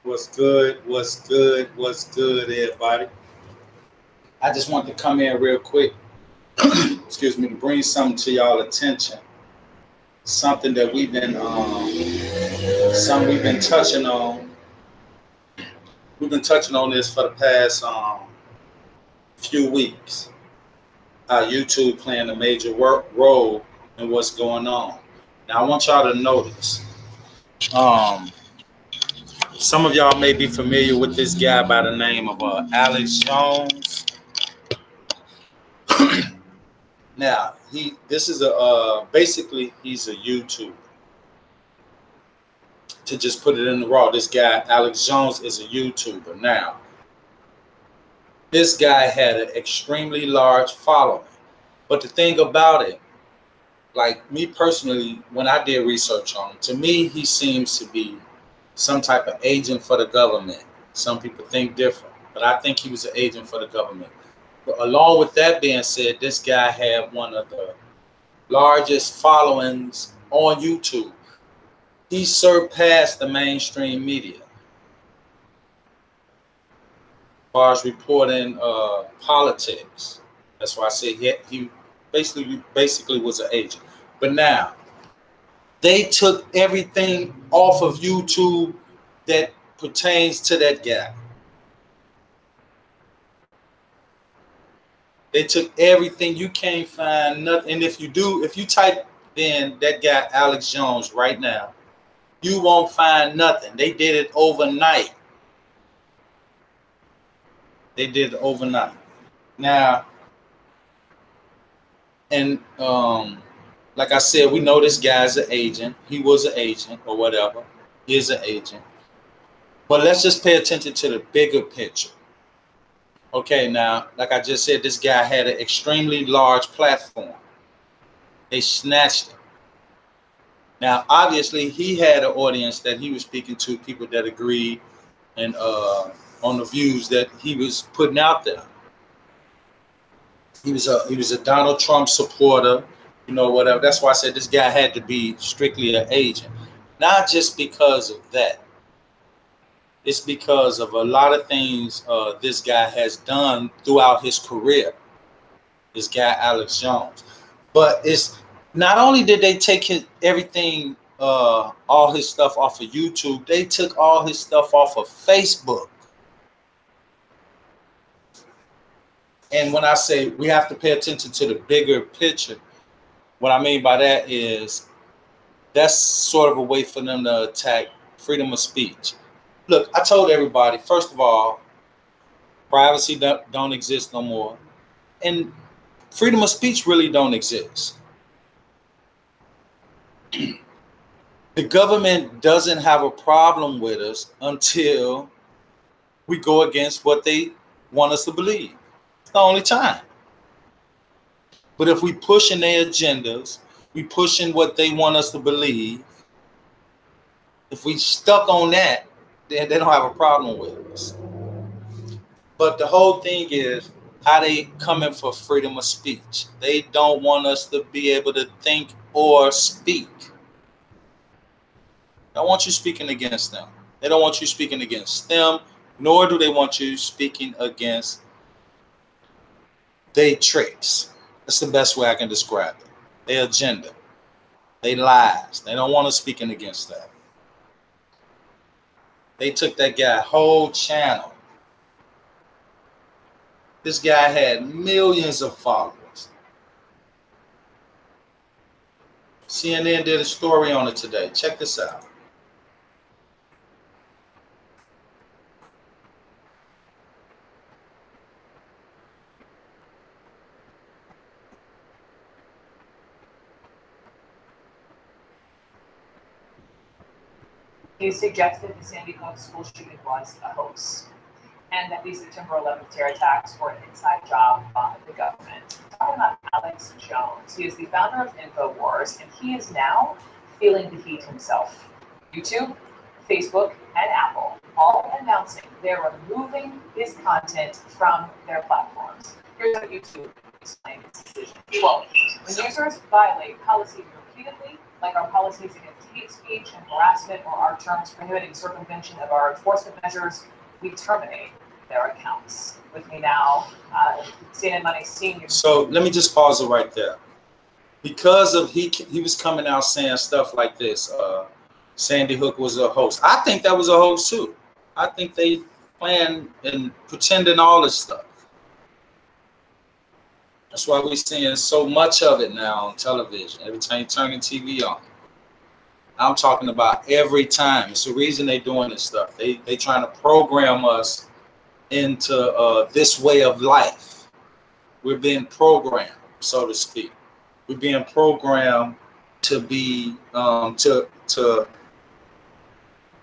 What's good? What's good? What's good, everybody? I just want to come in real quick, excuse me, to bring something to y'all attention. Something that we've been touching on. We've been touching on this for the past few weeks. How YouTube playing a major role in what's going on. Now I want y'all to notice. Um, some of y'all may be familiar with this guy by the name of Alex Jones. Now this is a basically he's a YouTuber. To just put it in the raw, this guy Alex Jones is a YouTuber. Now this guy had an extremely large following, but the thing about it, like me personally, when I did research on him, to me he seems to be some type of agent for the government. Some people think different, but I think he was an agent for the government. But along with that being said, this guy had one of the largest followings on YouTube. He surpassed the mainstream media as far as reporting politics. That's why I say he basically was an agent. But now they took everything off of YouTube that pertains to that guy. They took everything. You can't find nothing. And if you type in that guy Alex Jones right now, you won't find nothing. They did it overnight. They did it overnight. Now, and like I said, we know this guy's an agent. He was an agent or whatever. He is an agent. But let's just pay attention to the bigger picture. Okay, now, like I just said, this guy had an extremely large platform. They snatched it. Now, obviously, he had an audience that he was speaking to, people that agreed and on the views that he was putting out there. He was a Donald Trump supporter, whatever. That's why I said this guy had to be strictly an agent, not just because of that. It's because of a lot of things this guy has done throughout his career. This guy Alex Jones, but it's not only did they take everything, all his stuff off of YouTube, they took all his stuff off of Facebook. And when I say we have to pay attention to the bigger picture, what I mean by that is that's sort of a way for them to attack freedom of speech. Look, I told everybody, first of all, privacy don't exist no more. And freedom of speech really don't exist. The government doesn't have a problem with us until we go against what they want us to believe. It's the only time. But if we pushing their agendas, we pushing what they want us to believe, if we stuck on that, then they don't have a problem with us. But the whole thing is how they coming for freedom of speech. They don't want us to be able to think or speak. They don't want you speaking against them. They don't want you speaking against them, nor do they want you speaking against their tricks. That's the best way I can describe it. Their agenda, they lies. They don't want us speaking against that. They took that guy whole channel. This guy had millions of followers. CNN did a story on it today. Check this out. He suggested the Sandy Hook school shooting was a hoax, and that these September 11th terror attacks were an inside job by the government. We're talking about Alex Jones. He is the founder of InfoWars, and he is now feeling the heat himself. YouTube, Facebook, and Apple all announcing they're removing his content from their platforms. Here's how YouTube explained its decision. Quote, when users violate policy repeatedly, like our policies against hate speech and harassment or our terms prohibiting circumvention of our enforcement measures, we terminate their accounts. With me now, CNN Money Senior. So let me just pause it right there. Because of he was coming out saying stuff like this, Sandy Hook was a hoax. I think that was a hoax too. I think they planned and pretending all this stuff. That's why we're seeing so much of it now on television. Every time you turn the TV on. I'm talking about every time. It's the reason they're doing this stuff. They trying to program us into this way of life. We're being programmed, so to speak. We're being programmed to be to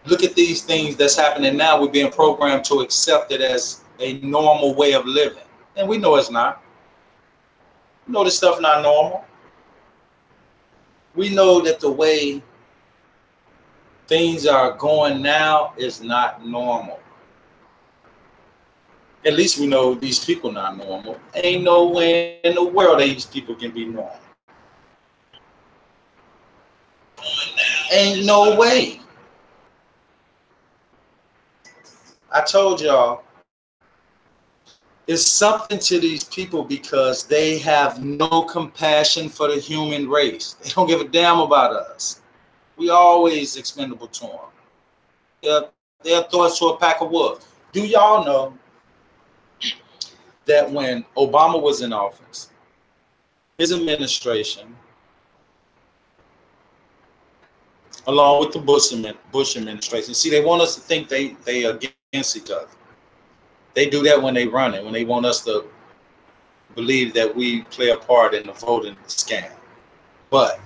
look at these things that's happening now. We're being programmed to accept it as a normal way of living, and we know it's not. We know this stuff not normal. We know that the way things are going now is not normal. At least we know these people not normal. Ain't no way in the world these people can be normal. Ain't no way. I told y'all, it's something to these people because they have no compassion for the human race. They don't give a damn about us. We always expendable to them. They'll throw us to a pack of wolves. Do y'all know that when Obama was in office, his administration, along with the Bush administration, see, they want us to think they are against each other. They do that when they run it, when they want us to believe that we play a part in the voting scam. But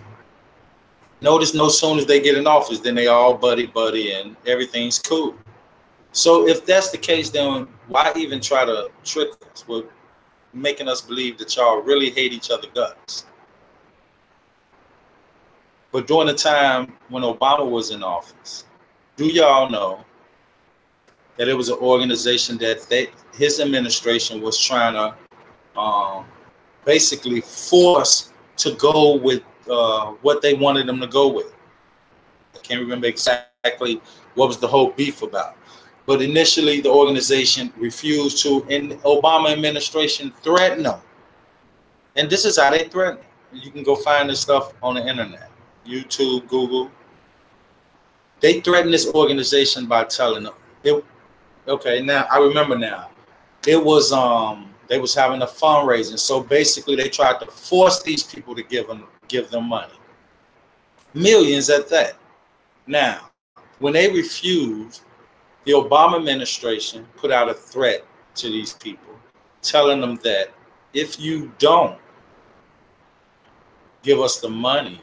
notice no sooner as they get in office, then they all buddy and everything's cool. So if that's the case, then why even try to trick us with making us believe that y'all really hate each other guts? But during the time when Obama was in office, do y'all know that it was an organization that his administration was trying to basically force to go with what they wanted them to go with? I can't remember exactly what was the whole beef about. But initially, the organization refused to, and the Obama administration threatened them. And this is how they threatened. You can go find this stuff on the internet, YouTube, Google. They threatened this organization by telling them, okay, now I remember now. It was they was having a fundraising. So basically they tried to force these people to give them money. Millions at that. Now, when they refused, the Obama administration put out a threat to these people, telling them that if you don't give us the money,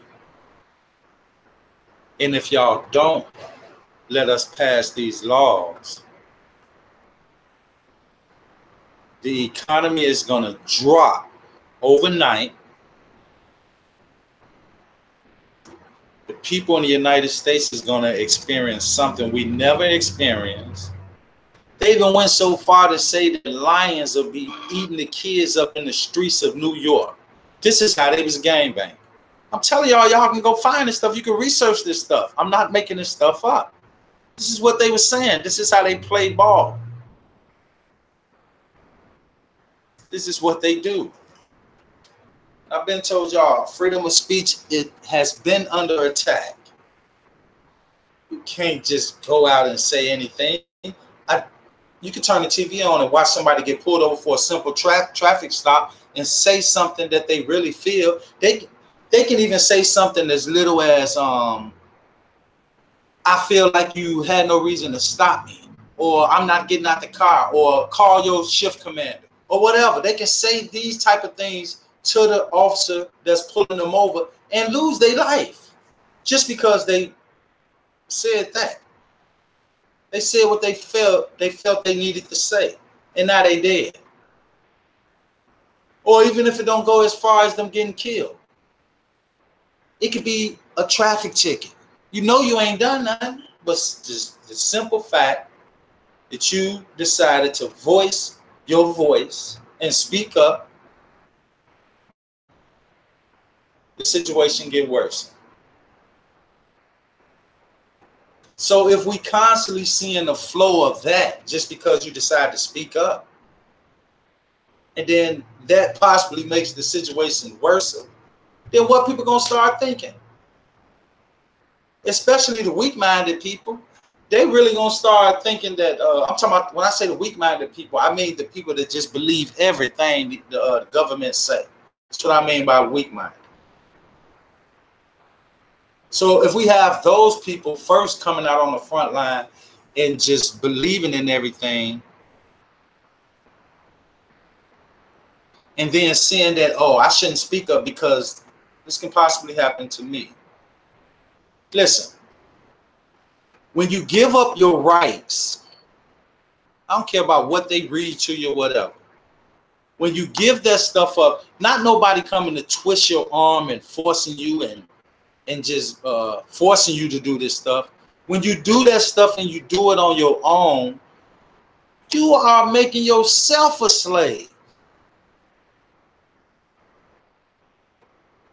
and if y'all don't let us pass these laws, the economy is going to drop overnight. The people in the United States is going to experience something we never experienced. They even went so far to say that lions will be eating the kids up in the streets of New York. This is how they was gangbanging. I'm telling y'all can go find this stuff. You can research this stuff. I'm not making this stuff up. This is what they were saying. This is how they play ball. This is what they do. I've been told y'all, freedom of speech, it has been under attack. You can't just go out and say anything. You can turn the TV on and watch somebody get pulled over for a simple traffic stop and say something that they really feel. They can even say something as little as, I feel like you had no reason to stop me, or I'm not getting out the car, or call your shift commander, or whatever. They can say these type of things to the officer that's pulling them over and lose their life just because they said that. They said what they felt they needed to say, and now they dead. Or even if it don't go as far as them getting killed, it could be a traffic ticket. You know you ain't done nothing, but just the simple fact that you decided to voice your voice and speak up, the situation get worse. So if we constantly seeing the flow of that just because you decide to speak up, and then that possibly makes the situation worse, then what people gonna start thinking? Especially the weak-minded people, they really gonna start thinking that I'm talking about, when I say the weak-minded people, I mean the people that just believe everything the government say. That's what I mean by weak-minded. So if we have those people first coming out on the front line and just believing in everything, and then seeing that, oh, I shouldn't speak up because this can possibly happen to me. Listen, when you give up your rights, I don't care about what they read to you or whatever. When you give that stuff up, not nobody coming to twist your arm and forcing you and just forcing you to do this stuff. When you do that stuff and you do it on your own, you are making yourself a slave.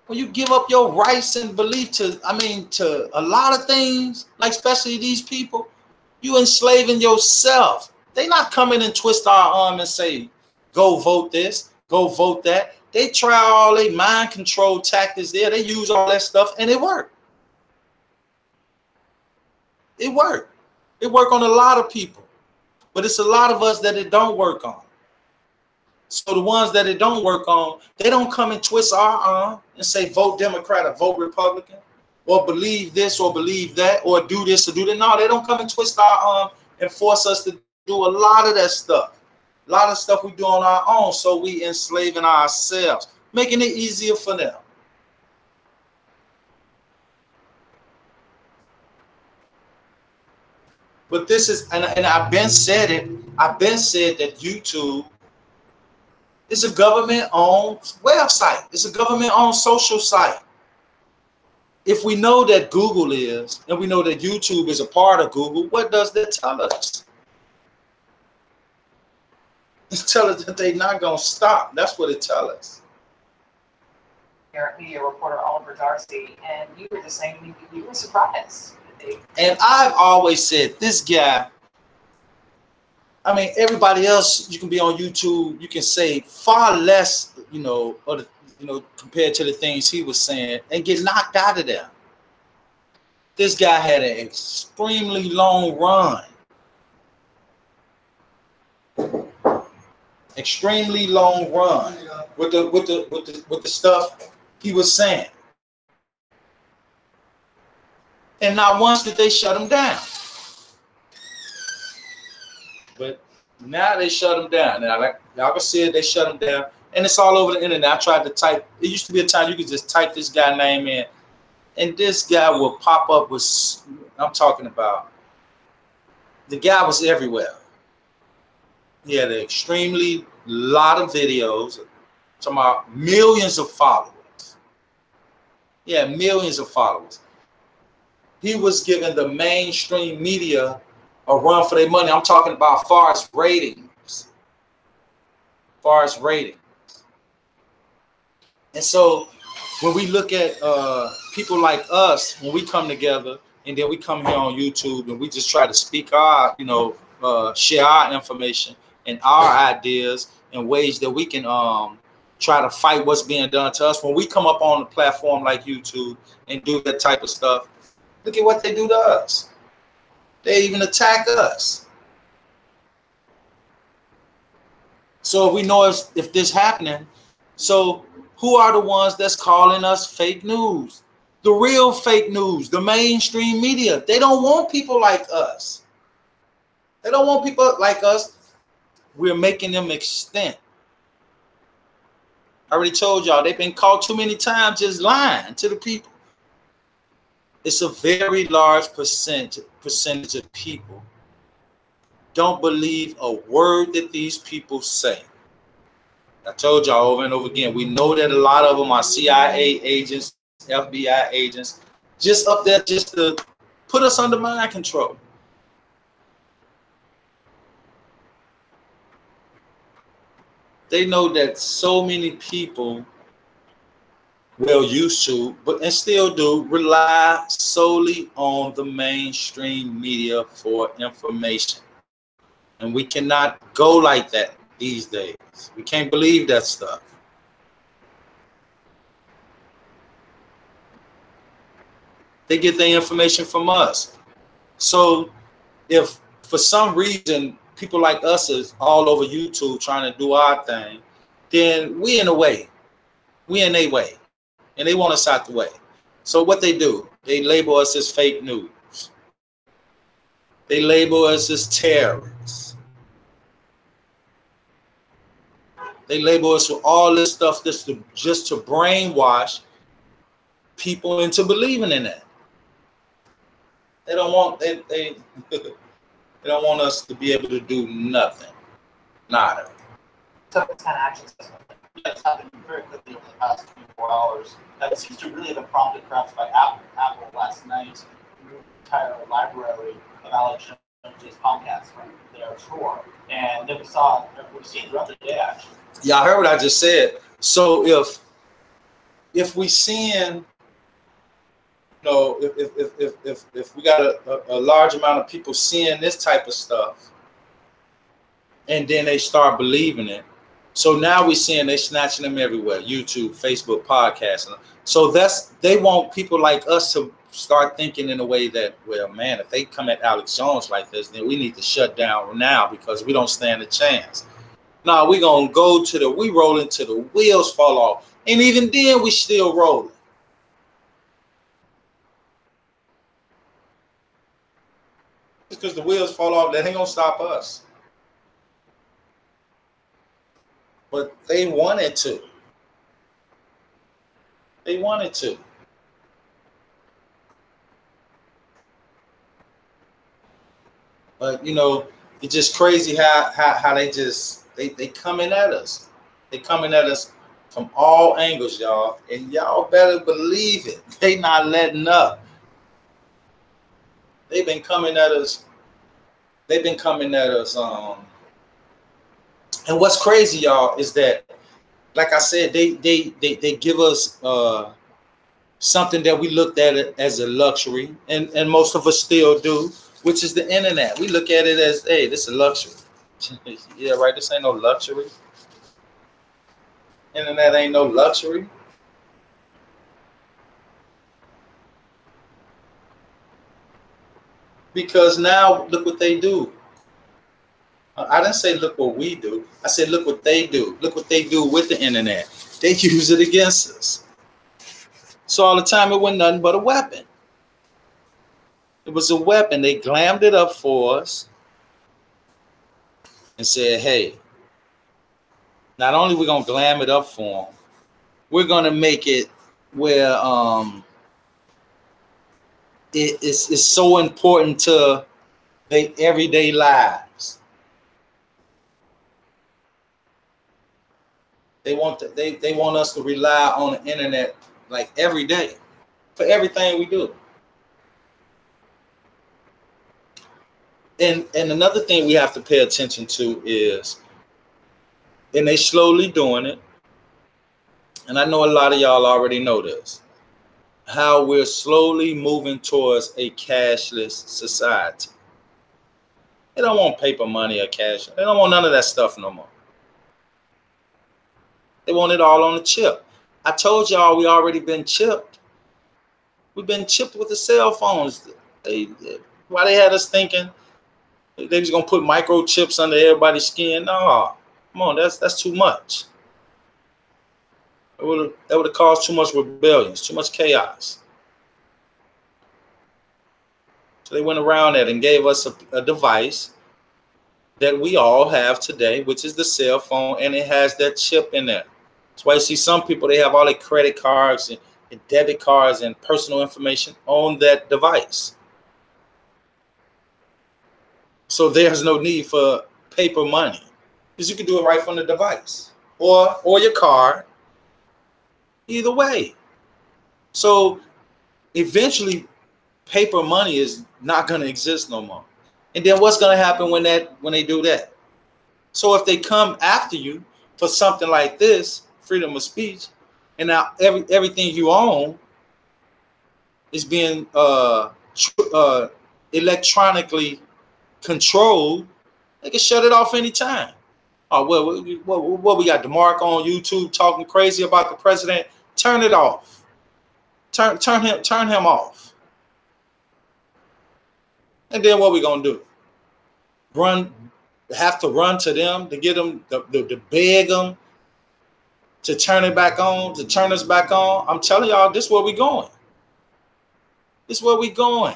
When you give up your rights and belief to a lot of things, like especially these people, you enslaving yourself. They not coming and twist our arm and say, go vote this, go vote that. They try all their mind control tactics there. They use all that stuff and it worked. It worked. It worked on a lot of people. But it's a lot of us that it don't work on. So the ones that it don't work on, they don't come and twist our arm and say vote Democrat or vote Republican or believe this or believe that or do this or do that. No, they don't come and twist our arm and force us to do a lot of that stuff. A lot of stuff we do on our own, so we enslaving ourselves, making it easier for them. But this is, and I've been said it, I've been said that YouTube is a government-owned website. It's a government-owned social site. If we know that Google is, and we know that YouTube is a part of Google, what does that tell us? It tells us that they're not going to stop. That's what it tells us. Media reporter Oliver Darcy, and you were just saying you were surprised. And I've always said this guy, I mean, everybody else, you can be on YouTube, you can say far less, compared to the things he was saying and get knocked out of there. This guy had an extremely long run. Extremely long run with the stuff he was saying. And not once did they shut him down. But now they shut him down. Now, like I said, they shut him down. And it's all over the internet. I tried to type. It used to be a time you could just type this guy name in. And this guy will pop up with, I'm talking about, the guy was everywhere. He had an extremely lot of videos. I'm talking about millions of followers. Yeah, millions of followers. He was giving the mainstream media a run for their money. I'm talking about far as ratings. Far as ratings. And so when we look at people like us, when we come together and then we come here on YouTube and we just try to speak our, share our information and our ideas in ways that we can try to fight what's being done to us. When we come up on a platform like YouTube and do that type of stuff, look at what they do to us. They even attack us. So if we know if this happening, so who are the ones that's calling us fake news? The real fake news, the mainstream media. They don't want people like us. They don't want people like us. We're making them extinct. I already told y'all, they've been caught too many times just lying to the people. It's a very large percentage of people don't believe a word that these people say. I told y'all over and over again, we know that a lot of them are CIA agents, FBI agents, just up there just to put us under mind control. They know that so many people well used to, but and still do, rely solely on the mainstream media for information. And we cannot go like that these days. We can't believe that stuff. They get their information from us. So if for some reason people like us is all over YouTube trying to do our thing, then we in the way. We in their way. And they want us out the way. So what they do, they label us as fake news. They label us as terrorists. They label us with all this stuff just to brainwash people into believing in that. They don't want they don't want us to be able to do nothing. Nada. Took 10 actions. Yeah, it's happened very quickly over the past 24 hours. That seems to really have been prompted perhaps by Apple. Apple last night removed the entire library of Alex Jones' podcasts from their store. And then we've seen throughout the day actually. Yeah, I heard what I just said. So if we seeing, if we got a large amount of people seeing this type of stuff, and then they start believing it. So now we're seeing they snatching them everywhere, YouTube, Facebook, podcasting. So they want people like us to start thinking in a way that, well, man, if they come at Alex Jones like this, then we need to shut down now because we don't stand a chance. No, we're going to go we roll until the wheels fall off. And even then, we still rolling. Just because the wheels fall off, that ain't going to stop us. But they wanted to. They wanted to. But, it's just crazy how they coming at us. They coming at us from all angles, y'all. And y'all better believe it. They not letting up. They've been coming at us. And what's crazy, y'all, is that, like I said, they give us something that we looked at it as a luxury, and most of us still do, which is the internet. We look at it as, hey, this is a luxury. Yeah, right. This ain't no luxury. Internet ain't no luxury. Because now look what they do. I didn't say look what we do. I said look what they do. Look what they do with the internet. They use it against us. So all the time it wasn't nothing but a weapon. It was a weapon. They glammed it up for us and said, hey, not only are we going to glam it up for them, we're going to make it where it's so important to their everyday lives. They want us to rely on the internet like every day for everything we do. And another thing we have to pay attention to is, and they slowly doing it, and I know a lot of y'all already know this, how we're slowly moving towards a cashless society. They don't want paper money or cash. They don't want none of that stuff no more. They want it all on the chip. I told y'all we already been chipped. We've been chipped with the cell phones. Why they had us thinking they was gonna put microchips under everybody's skin? No, come on, that's too much. That would have caused too much rebellions, too much chaos. So they went around that and gave us a device that we all have today, which is the cell phone, and it has that chip in there. That's why you see some people, they have all their credit cards and debit cards and personal information on that device. So there's no need for paper money because you can do it right from the device or your card. Either way. So eventually paper money is not going to exist no more. And then what's going to happen when they do that? So if they come after you for something like this, freedom of speech, And now everything you own is being electronically controlled. They can shut it off anytime. Oh, what we got DeMarc on YouTube talking crazy about the president? Turn it off. Turn him off. And then what we gonna do? Have to run to them to get them to beg them to turn it back on, to turn us back on. I'm telling y'all, this is where we going. This is where we going.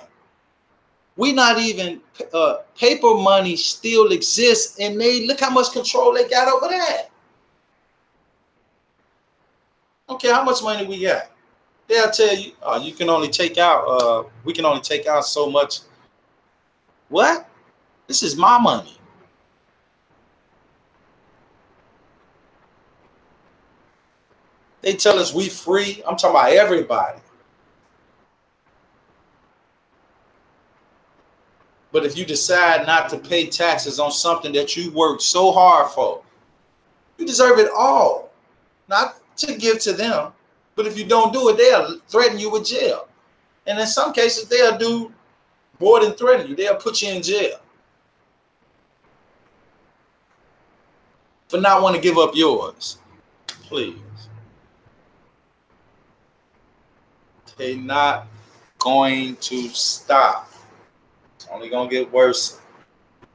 We not even paper money still exists, and they look how much control they got over that. Okay, how much money we got? They'll tell you, you can only take out, we can only take out so much. What? This is my money. They tell us we free. I'm talking about everybody. But if you decide not to pay taxes on something that you worked so hard for, you deserve it all. Not to give to them, but if you don't do it, they'll threaten you with jail. And in some cases, they'll do more than threaten you. They'll put you in jail for not wanting to give up yours. Please. They're not going to stop. It's only going to get worse.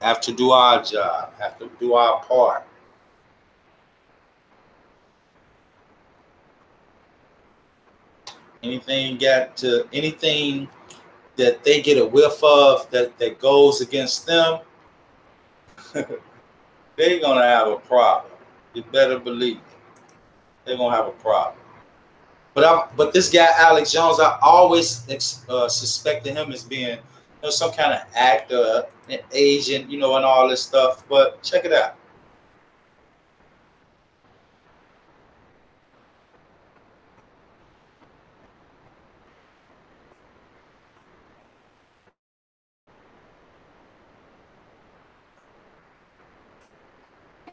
Have to do our job. Have to do our part. Anything that they get a whiff of that goes against them, they're going to have a problem. You better believe it. They're going to have a problem. But this guy, Alex Jones, I always suspected him as being some kind of actor, an agent, and all this stuff. But check it out.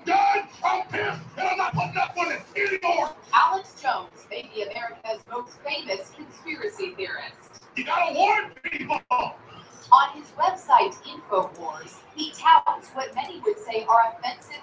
Done, I'm pissed, and I'm not putting up with it anymore. Alex Jones may be America's most famous conspiracy theorist. You gotta warn people. On his website, InfoWars, he touts what many would say are offensive.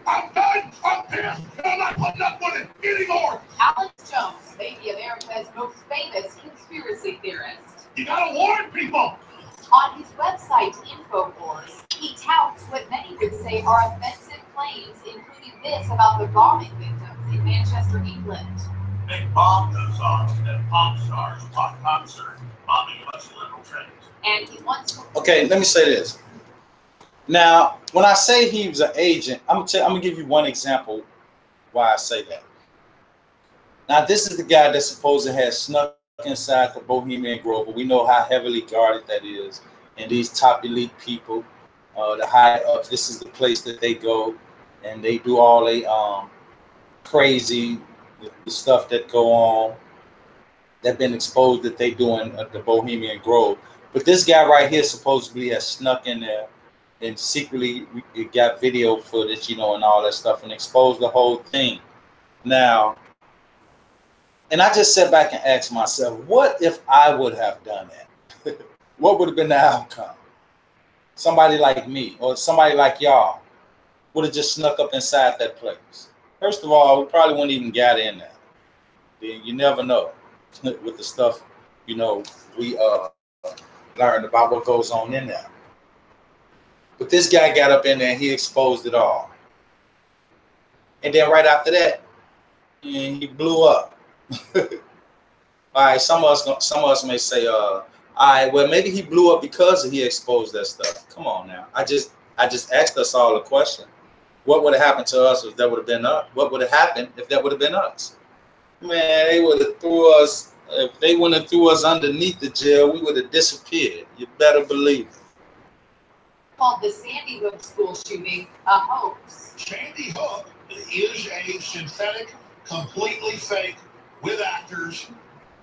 I'm done, I'm pissed, and I'm not putting up with it anymore. Alex Jones may be America's most famous conspiracy theorist. You gotta warn people. On his website, InfoWars, he touts what many would say are offensive claims, including this about the bombing victims in Manchester, England. Big bomb goes off, and pop stars talk concert, bombing a bunch of liberal trains. And he wants to... Okay, let me say this. Now, when I say he was an agent, I'm gonna give you one example why I say that. Now, this is the guy that supposedly has snuck inside the Bohemian Grove. We know how heavily guarded that is. And these top elite people, the high ups, this is the place that they go and they do all the crazy the stuff that go on that been exposed that they doing at the Bohemian Grove. But this guy right here supposedly has snuck in there and secretly got video footage, and all that stuff, and exposed the whole thing. Now, and I just sat back and asked myself, what if I would have done that? What would have been the outcome? Somebody like me or somebody like y'all would have just snuck up inside that place. First of all, we probably wouldn't even get in there. You never know with the stuff, we learned about what goes on in there. But this guy got up in there and he exposed it all. And then right after that, he blew up. All right, some of us may say, all right, well, maybe he blew up because he exposed that stuff. Come on now. I just asked us all a question. What would have happened to us if that would have been us? What would have happened if that would have been us? Man, they would have threw us If they went and threw us underneath the jail, we would have disappeared. You better believe it. Called the Sandy Hook school shooting a hoax. Sandy Hook is a synthetic, completely fake, with actors,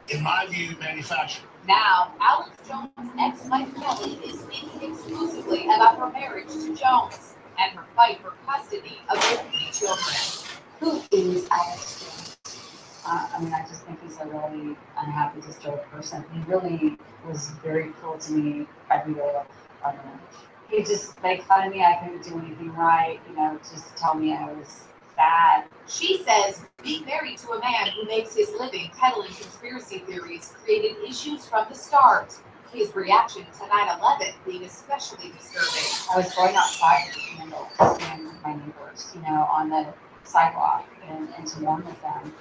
in my view, manufactured. Now, Alex Jones' ex-wife Kelly is speaking exclusively about her marriage to Jones and her fight for custody of their 3 children. Who is Alex Jones? I mean, I just think he's a really unhappy, disturbed person. He really was very cruel to me every day of our marriage. He just made fun of me. I couldn't do anything right, you know, just tell me I was bad. She says being married to a man who makes his living peddling conspiracy theories created issues from the start. His reaction to 9/11 being especially disturbing. I was going outside with a candle to stand with my neighbors, you know, on the sidewalk and to mourn with them.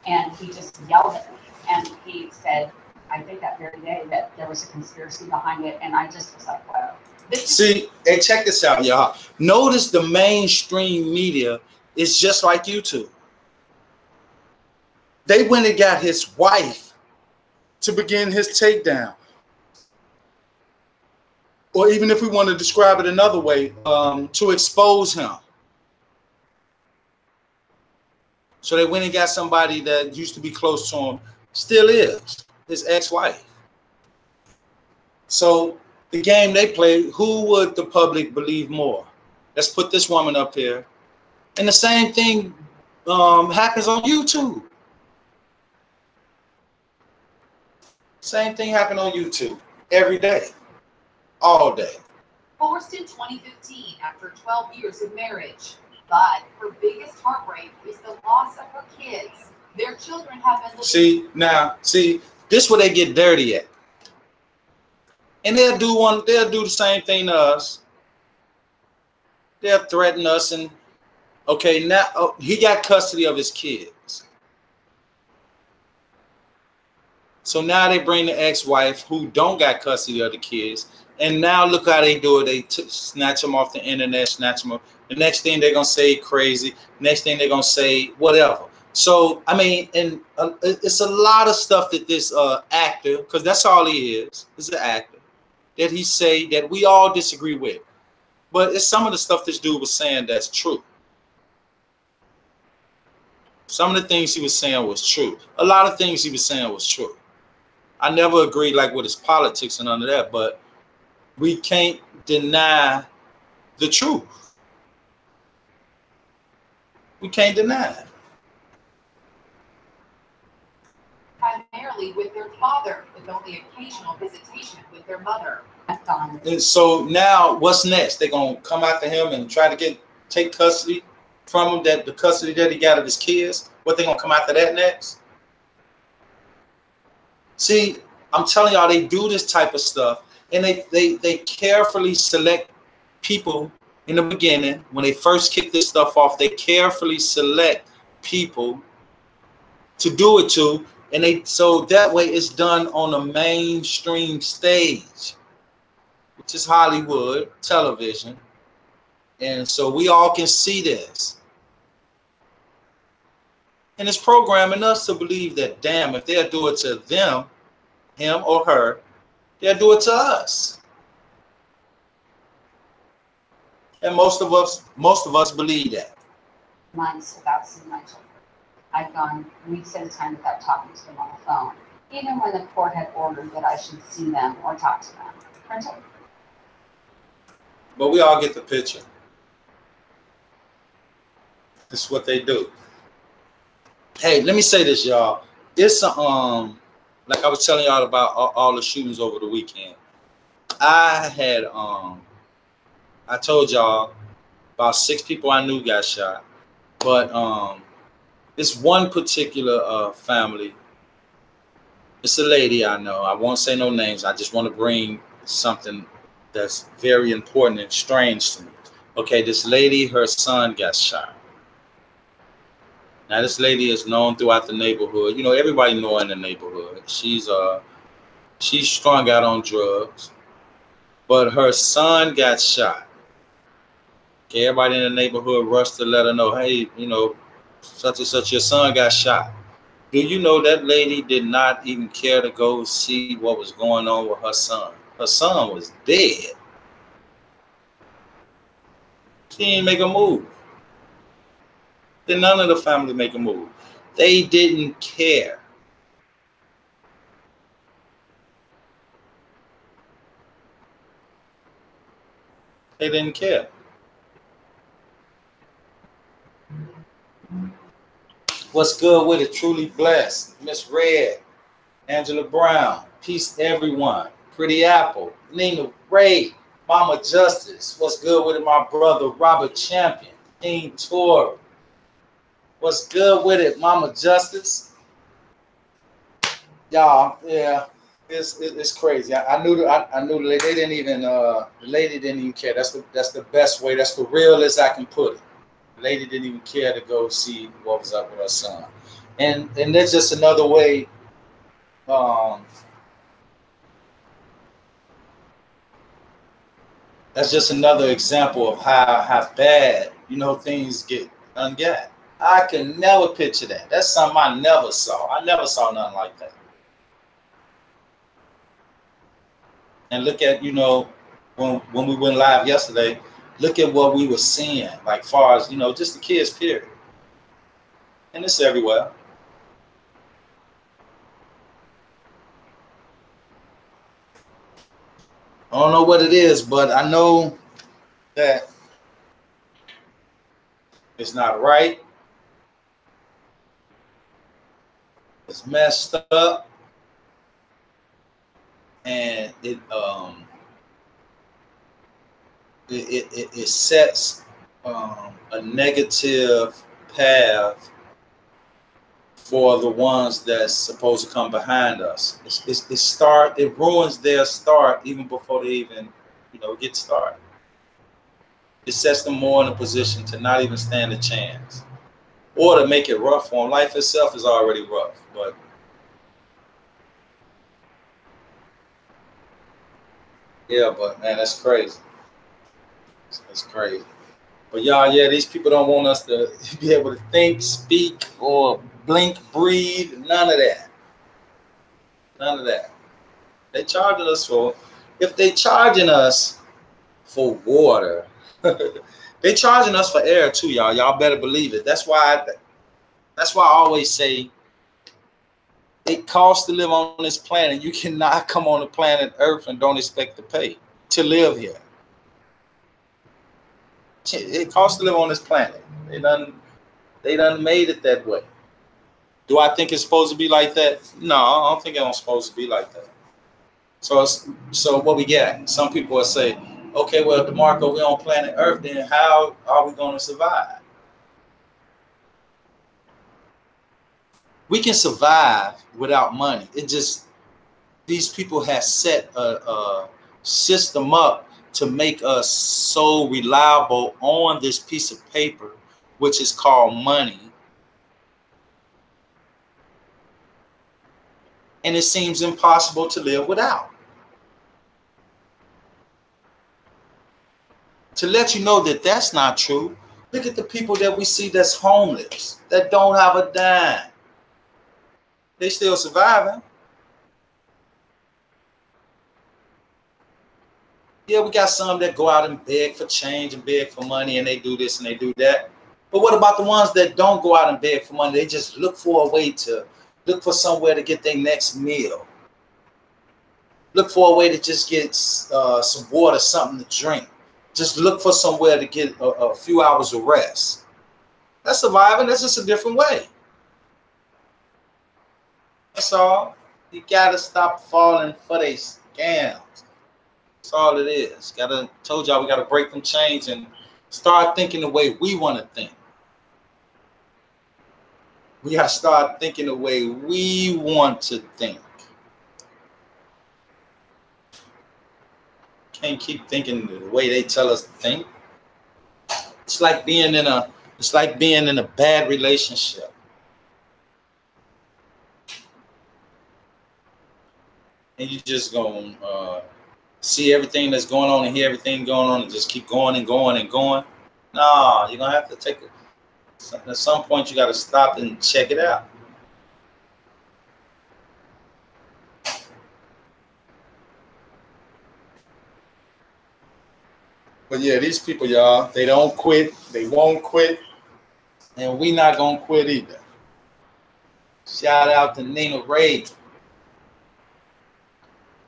And he just yelled at me. And he said, I think that very day that there was a conspiracy behind it. And I just was like, wow. See, hey, check this out, y'all. Notice the mainstream media is just like YouTube. They went and got his wife to begin his takedown. Or even if we want to describe it another way, to expose him. So they went and got somebody that used to be close to him, still is, his ex-wife. So the game they play, who would the public believe more? Let's put this woman up here. And the same thing happens on YouTube. Same thing happened on YouTube every day, all day. Divorced in 2015 after 12 years of marriage. But her biggest heartbreak is the loss of her kids. Their children have been living. See, this where they get dirty at. And they'll do the same thing to us. They'll threaten us and okay, now he got custody of his kids. So now they bring the ex-wife who don't got custody of the kids. And now look how they do it. They snatch them off the internet, snatch them up. The next thing they're going to say crazy. Next thing they're going to say whatever. So, I mean, and it's a lot of stuff that this actor, because that's all he is an actor, that he say that we all disagree with. But it's some of the stuff this dude was saying that's true. Some of the things he was saying was true. A lot of things he was saying was true. I never agreed like with his politics and none of that, but we can't deny the truth. We can't deny it. Primarily with their father, with only occasional visitation with their mother. And so now what's next? They're going to come after him and try to take custody from him, that the custody that he got of his kids. What, they going to come after that next? See, I'm telling y'all, they do this type of stuff, and they carefully select people in the beginning. When they first kick this stuff off, they carefully select people to do it to, and so that way it's done on a mainstream stage, which is Hollywood television, and so we all can see this. And it's programming us to believe that, damn, if they'll do it to them, him or her, they'll do it to us. And most of us believe that. Months without seeing my children. I've gone weeks at a time without talking to them on the phone, even when the court had ordered that I should see them or talk to them. But we all get the picture. This is what they do. Hey, let me say this, y'all. It's like I was telling y'all about all the shootings over the weekend. I told y'all about 6 people I knew got shot, but this one particular family, it's a lady I know. I won't say no names. I just want to bring something that's very important and strange to me. Okay, this lady, her son got shot. Now, this lady is known throughout the neighborhood. You know, everybody know her in the neighborhood. She's strung out on drugs, but her son got shot. Okay, everybody in the neighborhood rushed to let her know, hey, you know, such and such, your son got shot. Do you know that lady did not even care to go see what was going on with her son? Her son was dead. She didn't make a move. Did none of the family make a move? They didn't care. They didn't care. What's good with it? Truly blessed. Miss Red, Angela Brown, peace everyone. Pretty Apple, Nina Ray, Mama Justice. What's good with it? My brother Robert Champion, King Tour. What's good with it? Mama Justice. Y'all, yeah, it's crazy. I knew they didn't even the lady didn't even care. That's the best way. That's the realest I can put it. The lady didn't even care to go see what was up with her son, and that's just another way. That's just another example of how bad things get ungot. I can never picture that. That's something I never saw. I never saw nothing like that. And look at, when we went live yesterday, look at what we were seeing, like far as, just the kids, period. And it's everywhere. I don't know what it is, but I know that it's not right. It's messed up. And it sets a negative path for the ones that's supposed to come behind us. It ruins their start even before they even get started. It sets them more in a position to not even stand a chance, or to make it rough for them. Life itself is already rough, but yeah, but man, that's crazy. That's crazy. But y'all, yeah, these people don't want us to be able to think, speak, or blink, breathe. None of that. None of that. They charging us if they charging us for water, they charging us for air too, y'all. Y'all better believe it. That's why I always say it costs to live on this planet. You cannot come on the planet Earth and don't expect to pay to live here. It costs to live on this planet. They done made it that way. Do I think it's supposed to be like that? No, I don't think it's supposed to be like that. So what we get? Some people will say, okay, well, DeMarco, we're on planet Earth, then how are we going to survive? We can survive without money. It just, these people have set a system up to make us so reliable on this piece of paper, which is called money. And it seems impossible to live without. To let you know that that's not true, look at the people that we see that's homeless, that don't have a dime. They still surviving. Yeah, we got some that go out and beg for change and beg for money, and they do this and they do that. But what about the ones that don't go out and beg for money? They just look for a way to look for somewhere to get their next meal. Look for a way to just get some water, something to drink. Just look for somewhere to get a few hours of rest. That's surviving. That's just a different way. That's all. You gotta stop falling for they scams. That's all it is. Told y'all we gotta break them chains and start thinking the way we want to think. We gotta start thinking the way we want to think. Can't keep thinking the way they tell us to think. It's like being in a bad relationship. And you just gonna see everything that's going on and hear everything going on and just keep going and going and going. No, you're gonna have to take it. At some point, you got to stop and check it out. But yeah, these people, y'all, they don't quit. They won't quit. And we not going to quit either. Shout out to Nina Ray.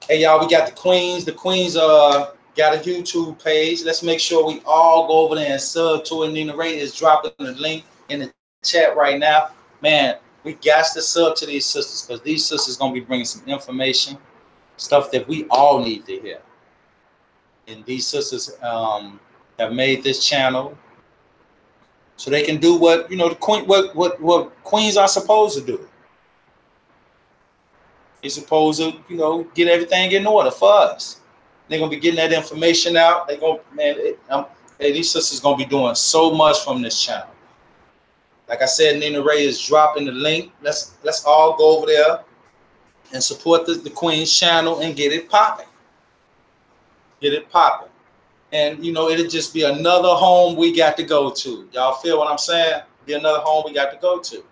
Hey, y'all, we got the Queens. The Queens got a YouTube page. Let's make sure we all go over there and sub to it. Nina Ray is dropping the link in the chat right now. Man, we got to sub to these sisters because these sisters going to be bringing some information, stuff that we all need to hear. And these sisters have made this channel so they can do what, you know, the queen, what queens are supposed to do. They're supposed to, you know, get everything in order for us. They're gonna be getting that information out. They're gonna, man, hey, these sisters gonna be doing so much from this channel. Like I said, Nina Ray is dropping the link. Let's all go over there and support the Queen's channel and get it popping. Get it popping. And, you know, it'll just be another home we got to go to. Y'all feel what I'm saying? Be another home we got to go to.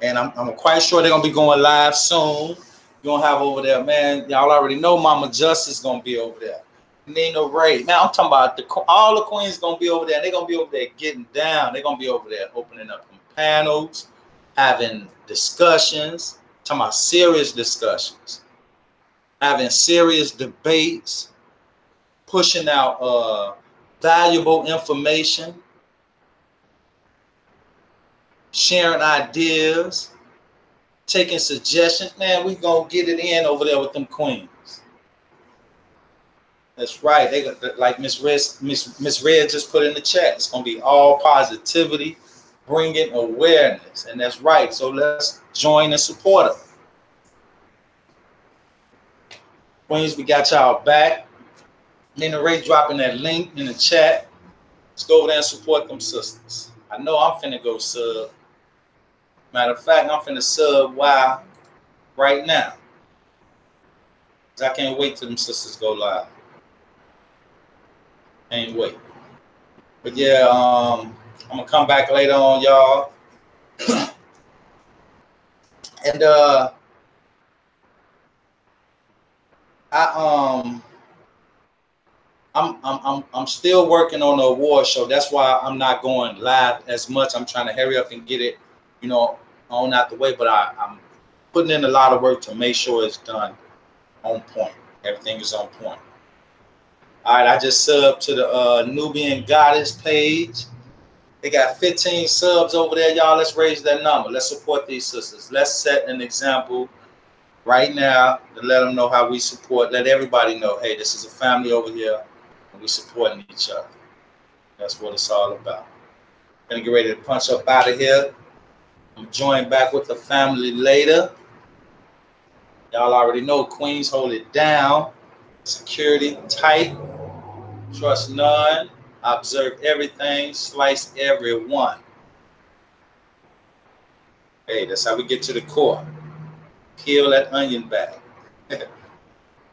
And I'm quite sure they're going to be going live soon. You're going to have over there, man. Y'all already know Mama Justice is going to be over there. Nina Ray. Man, I'm talking about all the queens going to be over there. They're going to be over there getting down. They're going to be over there opening up panels, having discussions, talking about serious discussions, having serious debates, pushing out valuable information, sharing ideas, taking suggestions. Man, we gonna get it in over there with them queens. That's right. They got, like Miss Red just put in the chat. It's gonna be all positivity, bringing awareness, and that's right. So let's join and support them. Queens, we got y'all back. Nina Ray dropping that link in the chat. Let's go over there and support them sisters. I know I'm finna go sub. Matter of fact, I'm finna sub right now. I can't wait till them sisters go live. Can't wait. But yeah, I'm gonna come back later on, y'all. And I'm still working on the award show. That's why I'm not going live as much. I'm trying to hurry up and get it, you know, on out the way. But I'm putting in a lot of work to make sure it's done on point. Everything is on point. All right, I just subbed to the Nubian Goddess page. They got 15 subs over there, y'all. Let's raise that number. Let's support these sisters. Let's set an example right now to let them know how we support. Let everybody know, hey, this is a family over here, and we supporting each other. That's what it's all about. Gonna get ready to punch up out of here. I'm joined back with the family later. Y'all already know Queens hold it down. Security tight. Trust none. Observe everything. Slice everyone. Hey, that's how we get to the core. Peel that onion back.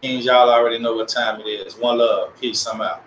Kings, y'all already know what time it is. One love. Peace. I'm out.